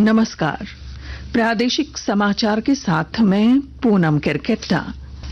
नमस्कार। प्रादेशिक समाचार के साथ मैं पूनम किरकेट्टा।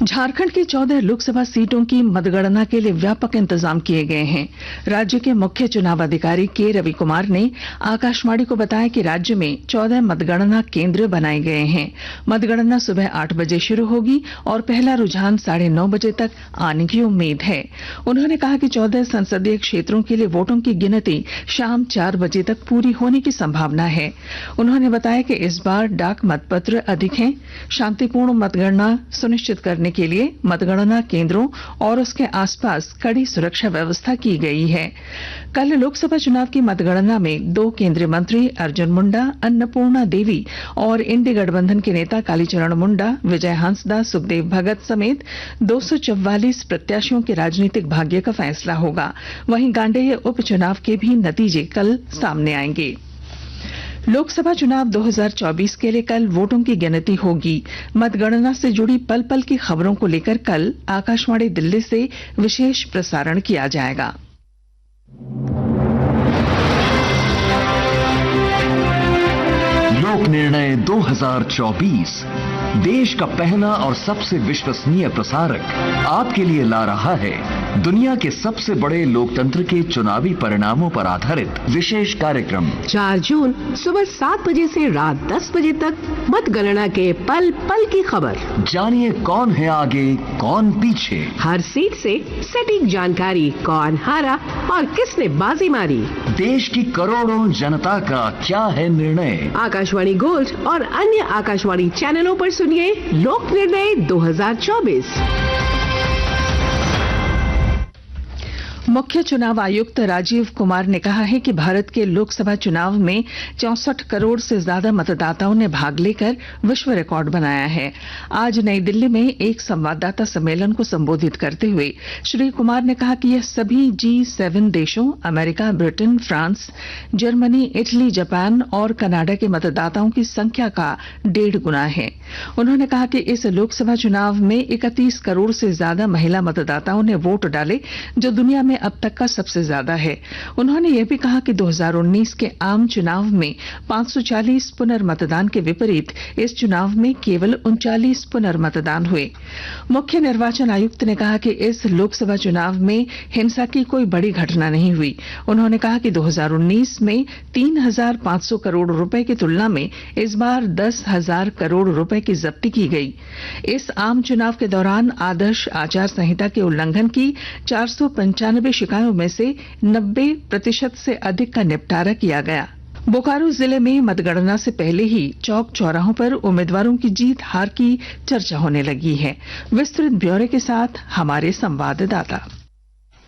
झारखंड की 14 लोकसभा सीटों की मतगणना के लिए व्यापक इंतजाम किए गए हैं। राज्य के मुख्य चुनाव अधिकारी के रवि कुमार ने आकाशवाणी को बताया कि राज्य में 14 मतगणना केंद्र बनाए गए हैं। मतगणना सुबह 8 बजे शुरू होगी और पहला रुझान 9:30 बजे तक आने की उम्मीद है। उन्होंने कहा कि 14 संसदीय क्षेत्रों के लिए वोटों की गिनती शाम 4 बजे तक पूरी होने की संभावना है। उन्होंने बताया कि इस बार डाक मतपत्र अधिक हैं। शांतिपूर्ण मतगणना सुनिश्चित करने के लिए मतगणना केंद्रों और उसके आसपास कड़ी सुरक्षा व्यवस्था की गई है। कल लोकसभा चुनाव की मतगणना में 2 केंद्रीय मंत्री अर्जुन मुंडा, अन्नपूर्णा देवी और इंडी गठबंधन के नेता कालीचरण मुंडा, विजय हांसदा, सुखदेव भगत समेत 244 प्रत्याशियों के राजनीतिक भाग्य का फैसला होगा। वहीं गांडेय उपचुनाव के भी नतीजे कल सामने आएंगे। लोकसभा चुनाव 2024 के लिए कल वोटों की गिनती होगी। मतगणना से जुड़ी पल पल की खबरों को लेकर कल आकाशवाणी दिल्ली से विशेष प्रसारण किया जाएगा। लोक निर्णय 2024 देश का पहला और सबसे विश्वसनीय प्रसारक आपके लिए ला रहा है दुनिया के सबसे बड़े लोकतंत्र के चुनावी परिणामों पर आधारित विशेष कार्यक्रम। 4 जून सुबह 7 बजे से रात 10 बजे तक मतगणना के पल पल की खबर। जानिए कौन है आगे, कौन पीछे। हर सीट से सटीक जानकारी, कौन हारा और किसने बाजी मारी। देश की करोड़ों जनता का क्या है निर्णय। आकाशवाणी गोल्ड और अन्य आकाशवाणी चैनलों पर सुनिए लोक निर्णय 2024। मुख्य चुनाव आयुक्त राजीव कुमार ने कहा है कि भारत के लोकसभा चुनाव में 64 करोड़ से ज्यादा मतदाताओं ने भाग लेकर विश्व रिकॉर्ड बनाया है। आज नई दिल्ली में एक संवाददाता सम्मेलन को संबोधित करते हुए श्री कुमार ने कहा कि यह सभी G7 देशों America, Britain, France, Germany, Italy, Japan और कनाडा के मतदाताओं की संख्या का 1.5 गुना है। उन्होंने कहा कि इस लोकसभा चुनाव में 31 करोड़ से ज्यादा महिला मतदाताओं ने वोट डाले, जो दुनिया में अब तक का सबसे ज्यादा है। उन्होंने यह भी कहा कि 2019 के आम चुनाव में 540 पुनर्मतदान के विपरीत इस चुनाव में केवल 39 पुनर्मतदान हुए। मुख्य निर्वाचन आयुक्त ने कहा कि इस लोकसभा चुनाव में हिंसा की कोई बड़ी घटना नहीं हुई। उन्होंने कहा कि 2019 में 3,500 करोड़ रुपए की तुलना में इस बार 10,000 करोड़ रुपए की जब्ती की गई। इस आम चुनाव के दौरान आदर्श आचार संहिता के उल्लंघन की 495 शिकायतों में से 90% से अधिक का निपटारा किया गया। बोकारो जिले में मतगणना से पहले ही चौक चौराहों पर उम्मीदवारों की जीत हार की चर्चा होने लगी है। विस्तृत ब्यौरे के साथ हमारे संवाददाता।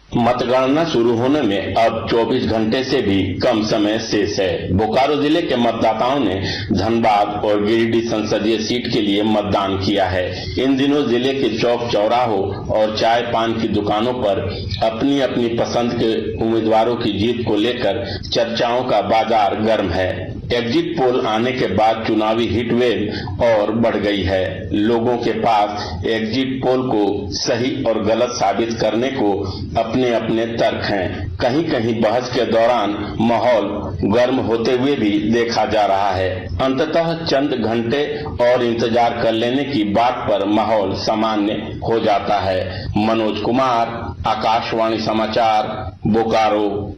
मतगणना शुरू होने में अब 24 घंटे से भी कम समय शेष है। बोकारो जिले के मतदाताओं ने धनबाद और गिरिडीह संसदीय सीट के लिए मतदान किया है। इन दिनों जिले के चौक चौराहों और चाय पान की दुकानों पर अपनी अपनी पसंद के उम्मीदवारों की जीत को लेकर चर्चाओं का बाजार गर्म है। एग्जिट पोल आने के बाद चुनावी हिटवेव और बढ़ गई है। लोगों के पास एग्जिट पोल को सही और गलत साबित करने को अपने अपने तर्क हैं। कहीं कहीं बहस के दौरान माहौल गर्म होते हुए भी देखा जा रहा है। अंततः चंद घंटे और इंतजार कर लेने की बात पर माहौल सामान्य हो जाता है। मनोज कुमार, आकाशवाणी समाचार, बोकारो।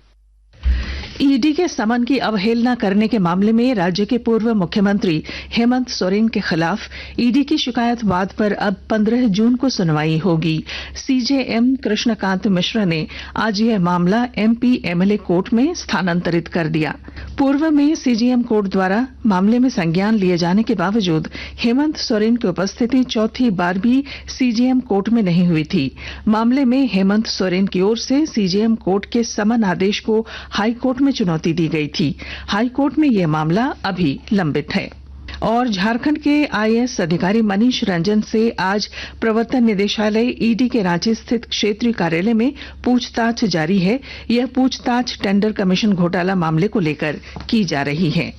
ईडी के समन की अवहेलना करने के मामले में राज्य के पूर्व मुख्यमंत्री हेमंत सोरेन के खिलाफ ईडी की शिकायत वाद पर अब 15 जून को सुनवाई होगी। सीजेएम कृष्णकांत मिश्रा ने आज यह मामला एमपी एमएलए कोर्ट में स्थानांतरित कर दिया। पूर्व में सीजेएम कोर्ट द्वारा मामले में संज्ञान लिए जाने के बावजूद हेमंत सोरेन की उपस्थिति चौथी बार भी सीजेएम कोर्ट में नहीं हुई थी। मामले में हेमंत सोरेन की ओर से सीजेएम कोर्ट के समन आदेश को हाईकोर्ट में चुनौती दी गई थी। हाईकोर्ट में यह मामला अभी लंबित है। और झारखंड के आईएएस अधिकारी मनीष रंजन से आज प्रवर्तन निदेशालय ईडी के रांची स्थित क्षेत्रीय कार्यालय में पूछताछ जारी है। यह पूछताछ टेंडर कमीशन घोटाला मामले को लेकर की जा रही है।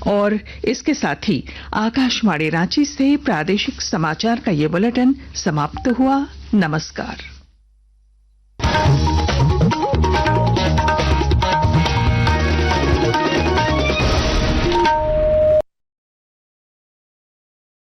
और इसके साथ ही आकाशवाणी रांची से प्रादेशिक समाचार का ये बुलेटिन समाप्त हुआ। नमस्कार।